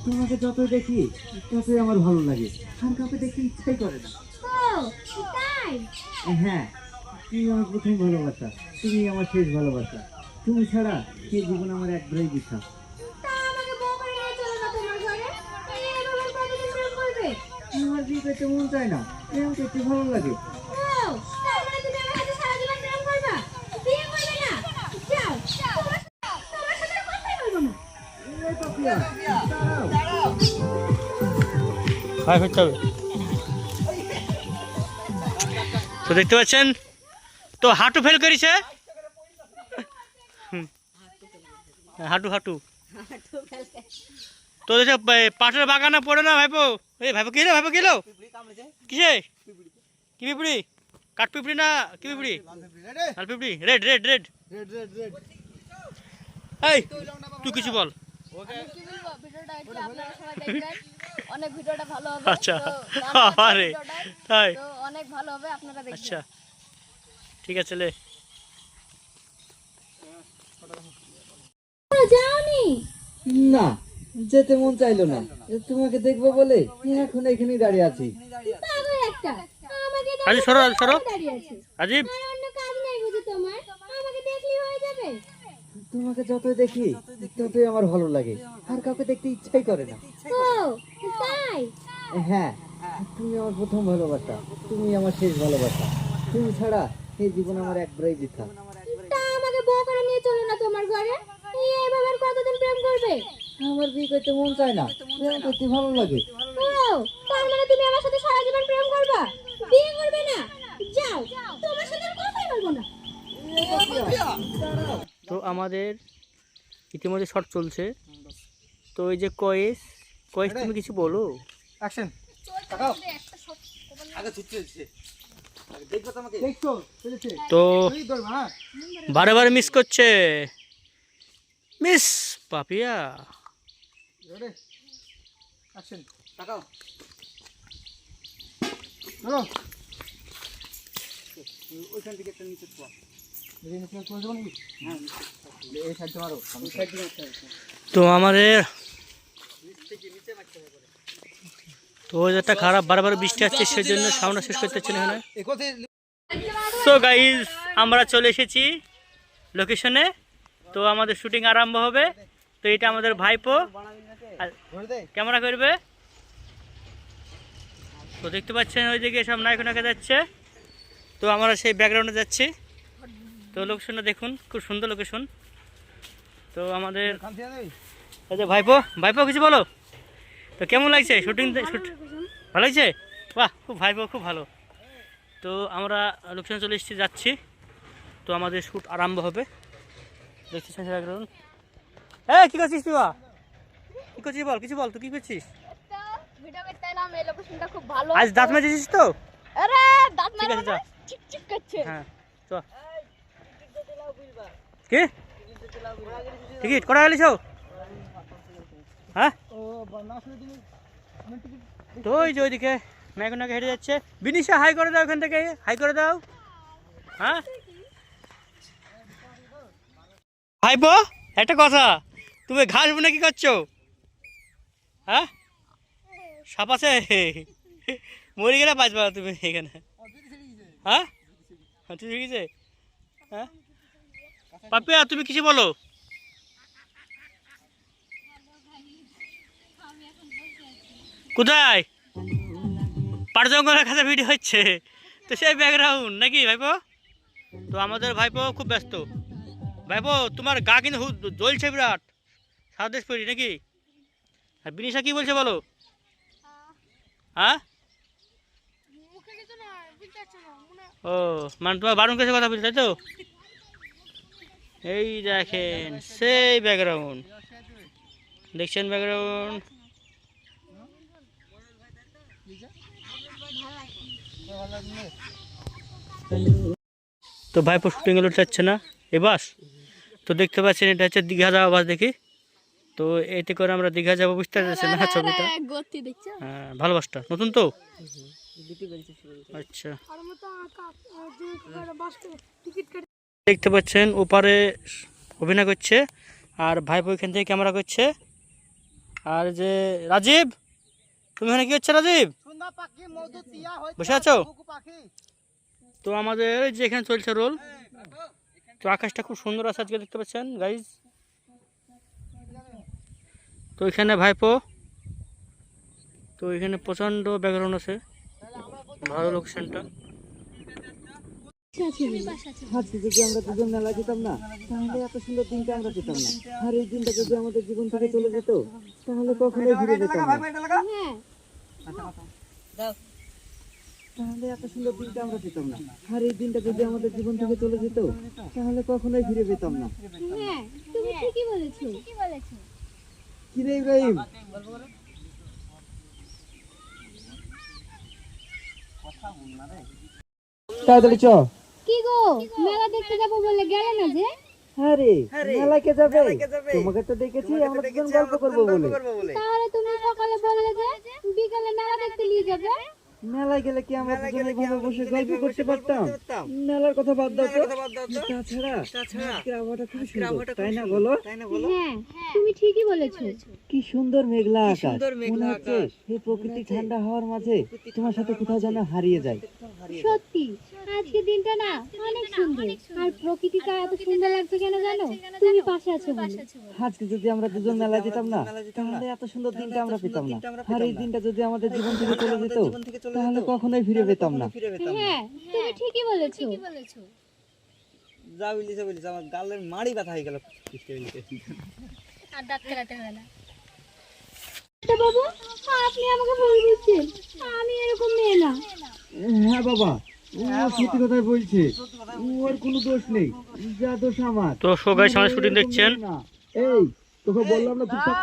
তোমাকে যত দেখি ততই আমার ভালো লাগে, আর কাউকে দেখতে ইচ্ছাই করে না। তাই? হ্যাঁ, তুমি আমার প্রথম ভালোবাসা, তুমি আমার শেষ ভালোবাসা। তুমি ছাড়া এই জীবন আমার একবারই দিশা। আমার বিয়ে করতে মন চায় না, প্রেম করতে ভালো লাগে। এই পাপিয়া, দাঁড়াও। ভাই ফিরতে হবে। তো দেখতে পাচ্ছেন, তো হাঁটু ফেল করেছে। হাঁটু হাঁটু তো দেখে পাটের বাগানে পড়ে না ভাইপো। এই ভাইপো কি রে, ভাইপো গেলো কিসে? কি পিঁপড়ি? কাঠ পিঁপড়ি না কি পিঁপড়ি? লাল পিঁপড়ি, রেড রেড রেড। এই তুই কিছু বল। অনেক ভিডিওটা ভালো হবে। আচ্ছা আরে তাই? তো অনেক ভালো হবে, আপনারা দেখবেন। আচ্ছা ঠিক আছে লে। যাওনি? না, যেতে মন চাইলো না। তোমাকে দেখবো বলে এখন এখানেই দাঁড়িয়ে আছি। পাগল একটা, আমাকে আজি সরো সরো। দাঁড়িয়ে আছে। আজিব, আর অন্য কাজ নাই বুঝি তোমার? আমাকে দেখলেই হয়ে যাবে। তোমাকে যতই দেখি ততই আমার ভালো লাগে, আর কাউকে দেখতে ইচ্ছাই করে না। ও তাই? হ্যাঁ, তুমি আমার প্রথম ভালোবাসা, তুমি আমার শেষ ভালোবাসা। তুমি ছাড়া এই জীবন আমার একবারই বৃথা। তা আমাকে বউ করে নিয়ে চলো না তোমার ঘরে। এইভাবে আর কতদিন প্রেম করবে? আমার বিয়ে করতে মন চায় না, প্রেম করতে ভালো লাগে। ও তার মানে তুমি আমার সাথে সারা জীবন প্রেম করবা, বিয়ে করবে না? যাও, তোমার সাথে আর কথাই বলবো না। তো আমাদের ইতিমধ্যে শর্ট চলছে। তো এই যে কয়েস কয়েস তুমি কিছু বলো। অ্যাকশন, তাকাও। আগে ছুটতে দিচ্ছে, আগে দেখবা তো আমাকে। দেখছো চলেছে তো তুই ধরবা। হ্যাঁ, বারে বারে মিস করছে, মিস পাপিয়া। রেডি, অ্যাকশন, তাকাও। চলো, ওইখান থেকে একটা নিচে পড়। এই নিচে পড়ে যাবো নাকি? হ্যাঁ, এই সাইডে মারো, এই সাইডে মারতে হবে। তো আমাদের তো ওয়েদারটা খারাপ, বারবার বৃষ্টি আসছে, সেজন্য সাউন্ড শেষ করতে পারছি না এখানে। সো গাইজ, আমরা চলে এসেছি লোকেশনে। তো আমাদের শুটিং আরম্ভ হবে। তো এটা আমাদের ভাইপো ক্যামেরা করবে। তো দেখতে পাচ্ছেন ওইদিকে সব নায়ক যাচ্ছে। তো আমরা সেই ব্যাকগ্রাউন্ডে যাচ্ছি। তো লোকেশনটা দেখুন, খুব সুন্দর লোকেশন। তো আমাদের এই যে ভাইপো, ভাইপো কিছু বলো। তো কেমন লাগছে শুটিং? ভালো লাগছে? বাহ, খুব ভাইপো খুব ভালো। তো আমরা লোকেশনে চলে এসেছি, যাচ্ছি। তো আমাদের শ্যুট আরম্ভ হবে। দেখছিস ব্যাকগ্রাউন্ড। হ্যাঁ, কি করছিস তুই? কি করছিস বল, কিছু বল, তুই কি করছিস? ভিডিও করতে এলাম, এই লোকেশনটা খুব ভালো। আজ দাঁত মেজেছিস তো? আরে দাঁত ঠিক আছে, মারো চল। না, চিকচিক করছে। হ্যাঁ চ। কি টিকিট করা গেলিস? হ্যাঁ, তো ওই যে ওইদিকে নায়ক হেঁটে যাচ্ছে। বিনিশা হাই করে দাও, ওখান থেকে হাই করে দাও। হ্যাঁ ভাইপো, একটা কথা, তুমি ঘাস বুনে কি করছো? হ্যাঁ, সাপ আছে? মরে গেলে বাঁচবা তুমি এখানে। হ্যাঁ, ঠিক আছে। হ্যাঁ পাপিয়া, তুমি কিছু বলো। কোথায়? পাড় জঙ্গলের কাছে ভিডিও হচ্ছে, তো সেই ব্যাকগ্রাউন্ড নাকি ভাইপো? তো আমাদের ভাইপো খুব ব্যস্ত। ভাইপো, তোমার গা কিন্তু জ্বলছে বিরাট, সারা দেশ পড়ি নাকি? আর বিনিশা কি বলছে বলো? হ্যাঁ, ও মানে তোমার বারণ কাছে কথা বলছে, তাই তো? এই দেখেন সেই ব্যাকগ্রাউন্ড, দেখছেন ব্যাকগ্রাউন্ড। তো ভাইপো শুটিং এলো যাচ্ছে না এ বাস। তো দেখতে পাচ্ছেন এটা হচ্ছে দীঘা যাওয়া বাস দেখি। তো এতে করে আমরা দীঘা যাবো, বুঝতে পারছেন না ছবিটা? গতি দেখছো? হ্যাঁ, ভালো বাসটা নতুন তো। আচ্ছা, দেখতে পাচ্ছেন ওপারে অভিনয় করছে, আর ভাইপো এখান থেকে ক্যামেরা করছে। আর যে রাজীব, তুমি এখানে কি হচ্ছে রাজীব? বসে আছো? তো আমাদের এই যে এখানে চলছে রোল। তো আকাশটা খুব সুন্দর আছে আজকে, দেখতে পাচ্ছেন গাইজ। তো এখানে ভাইপো, তো এখানে প্রচন্ড ব্যাকগ্রাউন্ড আছে, ভালো লোকেশনটা। আজকে যদি আমরা দুজন মেলা যেতাম না, তাহলে এত সুন্দর দিনটা আমরা পেতাম না। আর এই দিনটা যদি আমাদের জীবন থেকে চলে যেত, তাহলে কখনোই ফিরে পেতাম না। হ্যাঁ তাহলে এত সুন্দর দিনটা আমরা পেতাম না। আর এই দিনটা যদি আমাদের জীবন থেকে চলে যেত, তাহলে কখনোই ফিরে পেতাম না। হ্যাঁ তুমি ঠিকই বলেছো। কি রে ইব্রাহিম? তাড়াতাড়ি চ। কি গো, মেলা দেখতে যাবো বলে গেলে না যে? আরে মেলায় কে যাবে? তোমাকে তো দেখেছি আমরা দুজন গল্প করবো বলে। তাহলে তুমি সকালে বললে যে বিকালে মেলা দেখতে নিয়ে যাবে। মেলায় গেলে কি আমরা দুজন এইভাবে বসে গল্প করতে পারতাম? মেলার কথা বাদ দাও তো। তাছাড়া আজকের আবহাওয়াটা খুব সুন্দর, তাই না বলো? হ্যাঁ তুমি ঠিকই বলেছো। কি সুন্দর মেঘলা আকাশ, মনে হচ্ছে এই প্রকৃতি ঠান্ডা হওয়ার মাঝে তোমার সাথে কোথাও যেন হারিয়ে যায়। সত্যি আজকের দিনটা না অনেক সুন্দর, আর প্রকৃতিটা এত সুন্দর লাগছে কেন জানো? তুমি পাশে আছো বলে। আজকে যদি আমরা দুজন মেলায় যেতাম না, তাহলে এত সুন্দর দিনটা আমরা পেতাম না। আর এই দিনটা যদি আমাদের জীবন থেকে চলে যেত, তাহলে কখনোই ফিরে পেতাম না। হ্যাঁ তুমি ঠিকই বলেছো। যা বলিস আমার গালের মাড়ি ব্যথা হয়ে গেল। আর দাঁত কাটতে হবে না। বাবু আপনি আমাকে ভুল বুঝছেন, আমি এরকম মেয়ে না। হ্যাঁ বাবা, ও সত্যি কথাই বলছে, ওর কোনো দোষ নেই, যা দোষ আমার। তো সো গাইস, আমাদের শুটিং দেখছেন। এই তোকে বললাম না চুপ থাক।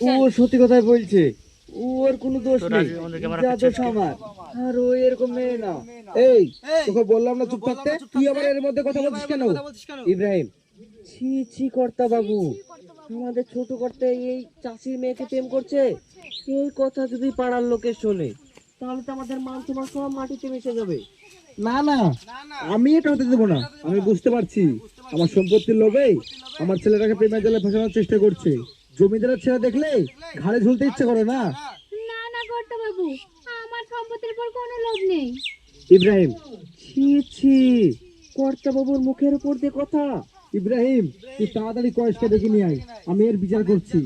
ও সত্যি কথাই বলছে, ওর কোনো দোষ তো নেই, রাজীব আমাদের ক্যামেরা যা দোষ আমার। আর ও এরকম মেয়ে না। এই তোকে বললাম না চুপ থাকতে, তুই আবার এর মধ্যে কথা বলছিস কেন? ইব্রাহিম, ছি ছি কর্তা বাবু, আমাদের ছোট কর্তা এই চাষির মেয়েকে প্রেম করছে, এই কথা যদি পাড়ার লোকে শোনে, তাহলে তো আমাদের মান সম্মান সব মাটিতে মিশে যাবে। না না, আমি এটা হতে দেবো না। আমি বুঝতে পারছি আমার সম্পত্তির লোভে আমার ছেলেটাকে প্রেমের জালে ফাঁসানোর চেষ্টা করছে। জমিদারের ছেলে দেখলে ঘাড়ে ঝুলতে ইচ্ছে করে না। না না কর্তা বাবু, আমার সম্পত্তির উপর কোনো লোভ নেই। ইব্রাহিম, ছি ছি, কর্তা বাবুর মুখের উপর দিয়ে কথা। ইব্রাহিম, তুই তাড়াতাড়ি কয়েসকে ডেকে নিয়ে আয়, আমি এর বিচার করছি।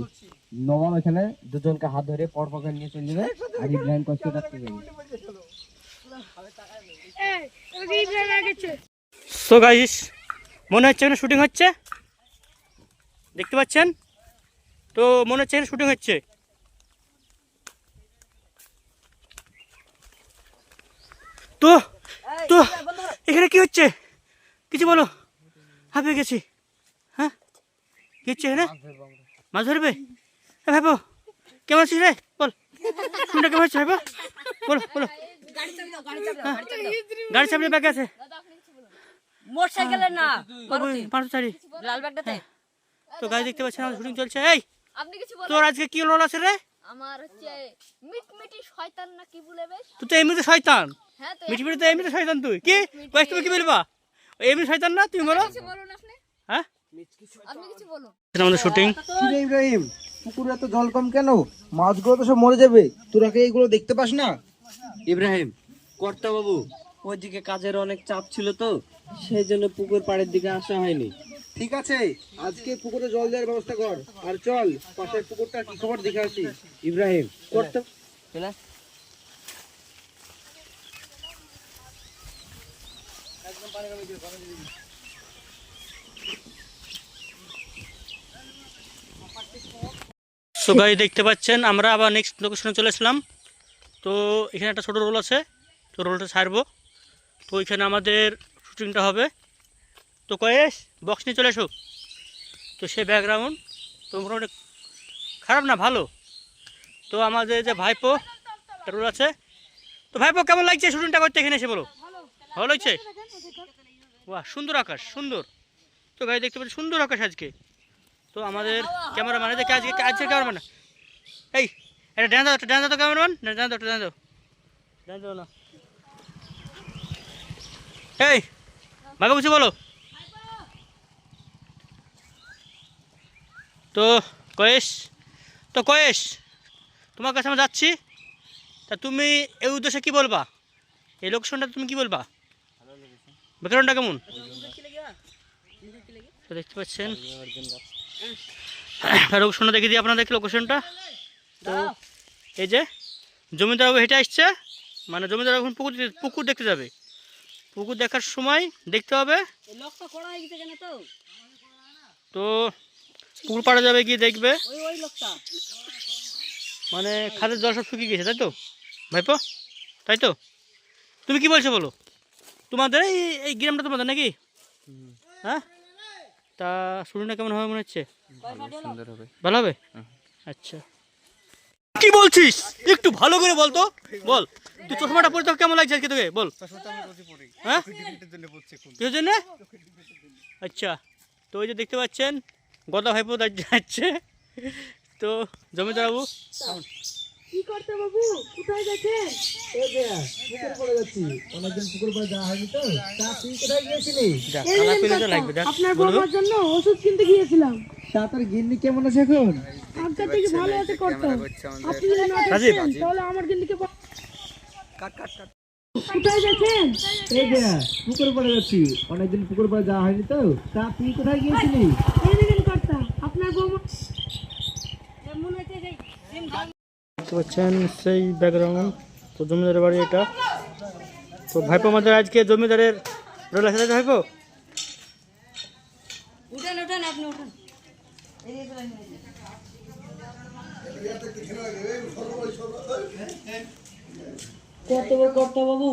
নবাব এখানে দুজনকে হাত ধরে পর পকেট নিয়ে চলে যাবে, আর ইব্রাহিম কয়েসকে ডাকতে যাবে। সো গাইস, মনে হচ্ছে এখানে শুটিং হচ্ছে, দেখতে পাচ্ছেন তো, মনে হচ্ছে এখানে শুটিং হচ্ছে। তো তো এখানে কি হচ্ছে কিছু বলো, হাঁপিয়ে গেছি। হ্যাঁ কি হচ্ছে এখানে? মাছ ধরবে? ভাইবো কেমন আছিস রে? বল, শুনটা কেমন হচ্ছে ভাইবো? বলো বলো। গাড়ি সামনে ব্যাগ আছে, মোটরসাইকেলের না পাঁচশো চারি। লাল ব্যাগটাতে। তো গাড়ি দেখতে পাচ্ছেন, আমাদের শুটিং চলছে। এই আপনি কিছু বলেন। তোর আজকে কি রোল আছে রে? আমার হচ্ছে মিটমিটি শয়তান না কি বলে বেশ? তুই তো এমনিতে শয়তান, হ্যাঁ তো মিটি মিটি তো এমনিতে শয়তান। তুই কি কয়েক তুমি কি বলবা? এমনি শয়তান না, তুমি বলো। কিছু বলুন আপনি। হ্যাঁ আপনি কিছু বলুন। আমাদের শুটিং। কি রে ইব্রাহিম, পুকুরে এত জল কম কেন? মাছগুলো তো সব মরে যাবে, তোরা কি এইগুলো দেখতে পাস না? ইব্রাহিম, কর্তা বাবু ওইদিকে কাজের অনেক চাপ ছিল তো, সেই জন্য পুকুর পাড়ের দিকে আসা হয়নি। ঠিক আছে, আজকে পুকুরে জল দেওয়ার ব্যবস্থা কর, আর চল পাশের পুকুরটা কি খবর দেখে আসি। ইব্রাহিম, কর্তা সো গাইস, দেখতে পাচ্ছেন আমরা আবার নেক্সট লোকেশনে চলে আসলাম। তো এখানে একটা ছোটো রোল আছে, তো রোলটা ছাড়বো। তো এখানে আমাদের শুটিংটা হবে। তো কয়েস বক্স নিয়ে চলে এসো। তো সে ব্যাকগ্রাউন্ড তো মোটামুটি খারাপ না, ভালো। তো আমাদের যে ভাইপো একটা রোল আছে। তো ভাইপো কেমন লাগছে শুটিংটা করতে এখানে এসে, বলো? ভালো লাগছে? বাহ, সুন্দর আকাশ, সুন্দর। তো গাড়ি দেখতে পাচ্ছি সুন্দর আকাশ আজকে। তো আমাদের ক্যামেরাম্যান দেখে আজকে ক্যামেরাম্যান, এই এটা ডান দাও, একটা ডান দাও তো ক্যামেরাম্যান, ডান দাও, একটা ডান দাও, ডান দাও না। এই ভাইপো কিছু বলো। তো কয়েস তোমার কাছে আমি যাচ্ছি, তা তুমি এই উদ্দেশ্যে কি বলবা? এই লোকেশনটা তুমি কি বলবা? ব্যাকগ্রাউন্ডটা কেমন? তো দেখতে পাচ্ছেন লোকেশনটা দেখে দিই আপনাদেরকে লোকেশনটা। তো এই যে জমিদার বাবু হেঁটে আসছে, মানে জমিদার এখন পুকুর দেখতে যাবে। পুকুর দেখার সময় দেখতে হবে, তো পুকুর পাড়ে যাবে, গিয়ে দেখবে মানে খাদের জল সব শুকিয়ে গেছে, তাই তো ভাইপো? তাই তো, তুমি কি বলছো বলো? তোমাদের এই গ্রামটা তোমাদের নাকি? হ্যাঁ, তা শুরুটা কেমন হবে মনে হচ্ছে? ভালো হবে। আচ্ছা, কি বলছিস একটু ভালো করে বল তো, বল। তুই চশমাটা পরে তো কেমন লাগছে আজকে তোকে, বল। হ্যাঁ, কিসের জন্য? আচ্ছা, তো ওই যে দেখতে পাচ্ছেন গদা ভাইপো যাচ্ছে। তো জমিদার বাবু কি করতে বাবু, কোথায় যাচ্ছেন? এই যে পুকুর পড়ে যাচ্ছি, অনেকদিন পুকুর পড়ে যাওয়া হয়নি তো। তা তুই কোথায় গিয়েছিলি? যা কালা পেলে তো লাগবে, দেখ আপনার বৌমার জন্য ওষুধ কিনতে গিয়েছিলাম। তা তোর গিন্নি কেমন আছে এখন? আপনার থেকে ভালো আছে করতে। আপনি যদি না রাজীব। দেখেন তাহলে আমার গিন্নিকে কোথায় যাচ্ছেন? এই যে পুকুর পড়ে যাচ্ছি, অনেকদিন পুকুর পড়ে যাওয়া হয়নি তো। তা তুই কোথায় গিয়েছিলি? এই দেখেন কর্তা, আপনার বৌমা দেখতে পাচ্ছেন সেই ব্যাকগ্রাউন্ড। তো জমিদারের বাড়ি এটা। তো ভাইপো আমাদের আজকে জমিদারের রোল আছে, তাই তো ভাইপো? কর্তা বাবু,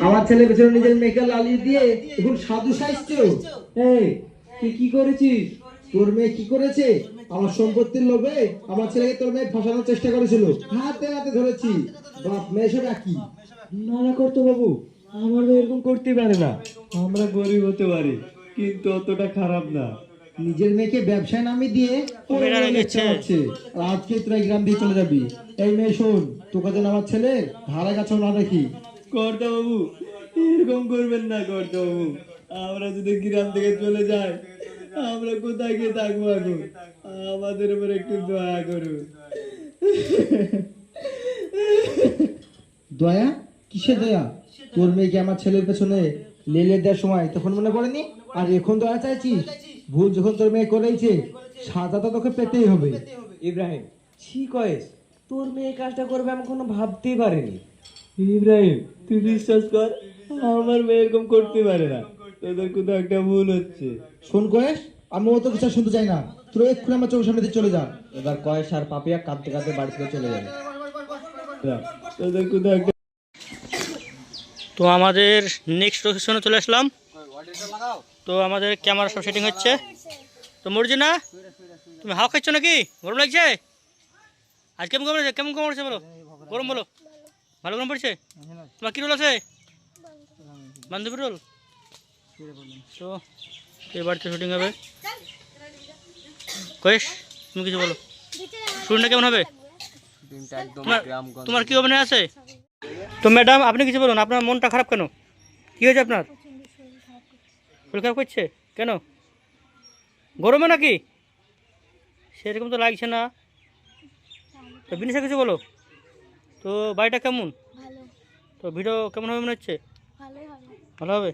আমার ছেলে পেছনে নিজের মেয়েকে লালিয়ে দিয়ে এখন সাধু সাজছো। এই তুই কি করেছিস? তোর মেয়ে কি করেছে? আমার সম্পত্তির লোভে আমার ছেলেকে তোর মেয়ে ফাঁসানোর চেষ্টা করেছিল, হাতে হাতে ধরেছি। বাপ মেয়ে সব একই। না না কর্তা বাবু, আমার মেয়ে এরকম করতে পারে না। আমরা গরিব হতে পারি, কিন্তু অতটা খারাপ না। নিজের মেয়েকে ব্যবসায় নামিয়ে দিয়ে ওর মেয়েরা বড় রেখেছে। লেকচার হচ্ছে। আর আজকে তোরা এই গ্রাম দিয়ে চলে যাবি। এই মেয়ে শোন, তোকে যেন আমার ছেলে ধারে কাছেও না দেখি। কর্তা বাবু, এরকম করবেন না কর্তা বাবু। আমরা যদি গ্রাম থেকে চলে যাই, আমরা কোথায় গিয়ে থাকবো এখন? আমাদের উপর একটু দয়া করুন। দয়া? কিসের দয়া? তোর মেয়েকে আমার ছেলের পেছনে লেলে দেওয়ার সময় তখন মনে পড়েনি? আর এখন দয়া চাইছিস? ভুল যখন তোর মেয়ে করেছে, সাজা তো তোকে পেতেই হবে। ইব্রাহিম, ছি কয়েস, তোর মেয়ে কাজটা করবে আমি কোনো ভাবতেই পারিনি। ইব্রাহিম, তুই বিশ্বাস কর, আমার মেয়ে এরকম করতে পারে না। তোদের কোথাও একটা ভুল হচ্ছে। শোন কয়েস, আমি অত কিছু আর শুনতে চাই না। তোর এক্ষুনি আমার চোখের সামনে দিয়ে চলে যা। এবার কয়েস আর পাপিয়া কাঁদতে কাঁদতে বাড়ি থেকে চলে যাবে। তোদের কোথাও একটা। তো আমাদের নেক্সট লোকেশনে চলে আসলাম। তো আমাদের ক্যামেরা সব সেটিং হচ্ছে। তো মর্জিনা, তুমি হাওয়া খাচ্ছ নাকি? গরম লাগছে? আজ কেমন গরম কেমন গরম পড়ছে বলো? গরম বলো, ভালো গরম পড়ছে? তোমার কী রোল আছে? বান্ধবী রোল। তো এই বাড়িতে শুটিং হবে। কয়েস, তুমি কিছু বলো, শুটিংটা কেমন হবে? তোমার কি অভিনয় আছে? তো ম্যাডাম আপনি কিছু বলুন, আপনার মনটা খারাপ কেন? কি হয়েছে আপনার? শরীর খারাপ করছে কেন? গরমে নাকি? সেরকম তো লাগছে না। তো বিনিশা কিছু বলো। তো বাড়িটা কেমন? তো ভিডিও কেমন হবে মনে হচ্ছে? ভালো হবে।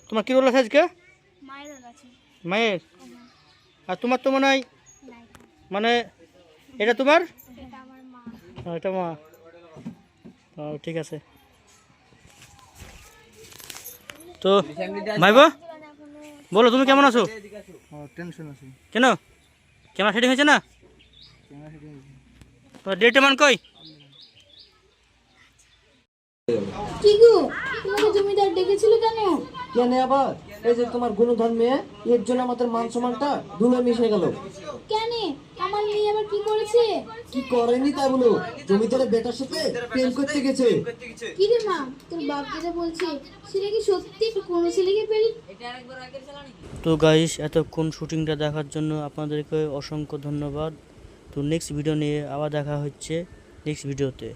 তোমার কী রোল আছে আজকে? মায়ের। আর তোমার তো মনে হয় মানে এটা তোমার? এটা মা। ও ঠিক আছে। তো ভাইবা বলো, তুমি কেমন আছো? টেনশন আছে। কেন? ক্যামেরা সেটিং হয়েছে না? তো ডেটে মান কই? কি গো, তোমাকে জমিদার ডেকেছিল কেন? কেন আবার? এই যে তোমার গুণধর মেয়ে, এর জন্য আমাদের মান সম্মানটা ধুলো মিশে গেল। কেন? আমার মেয়ে আবার কি করেছে? কি করেনি তা বলো, জমিদারের বেটার সাথে প্রেম করতে গেছে। কি রে মা, তোর বাপ যেটা বলছে সেটা কি সত্যি? কোনো ছেলেকে পেলি? তো গাইস, এতক্ষণ শুটিংটা দেখার জন্য আপনাদেরকে অসংখ্য ধন্যবাদ। তো নেক্সট ভিডিও নিয়ে আবার দেখা হচ্ছে নেক্সট ভিডিওতে।